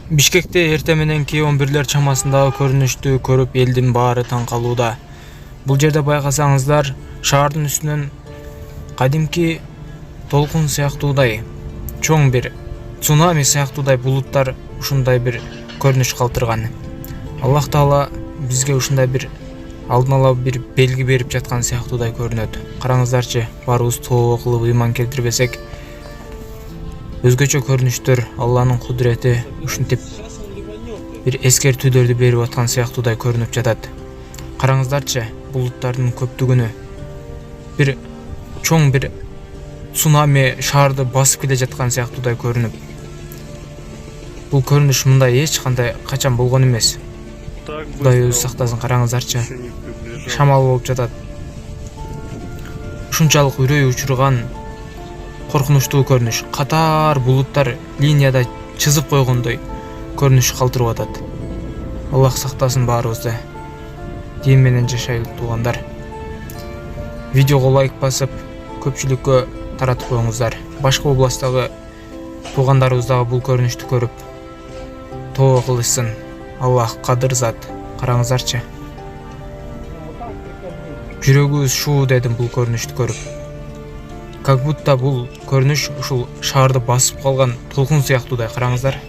Бишкекте эрте мененки 11-лер чамасындагы көрүнүштү көрүп элдин баары таң калууда. Бул жерде байкасаңыздар, шаардын үстүнөн кадимки толкун сыяктуудай, чоң бир цунами сыяктуудай булуттар ушундай бир көрүнүш калтырган. Аллах Таала бизге ушундай бир алдын ала бир белги берип жаткан сыяктуудай көрүнөт. Караңыздарчы, баарыбыз тоо кылып ыйман келтирбесек, өзгөчө көрүнүштөр, Алланын кудурети ушинтип бир эскертүүлөрдү берип аткан сыяктуудай көрүнүп жатат. Караңыздарчы, булуттардын көптүгүнө бир чоң бир цунами шаарды басып келе жаткан сыяктуудай көрүнүп. Бул көрүнүш мындай эч кандай качан болгон эмес. Кудай өзү сактасын, караңыздарчы. Шамал болуп жатат. Ушунчалык үрөй учурган коркунучтуу көрүнүш. Катар булуттар линияда чызып койгондой көрүнүш калтырып атат. Аллах сактасын баарыбызды. Дин менен жашайлык туугандар. Видеого лайк басып, көпчүлүккө таратып коюңуздар. Башка областтагы туугандарыбыз дагы бул көрүнүштү көрүп тоо кылышсын. Аллах кадыр зат. Караңыздарчы. Жүрөгүбүз шуу дедим бул көрүнүштү көрүп. Как будто бул көрүнүш ушул шаарды басып калган толкун сыяктуудай, караңыздар.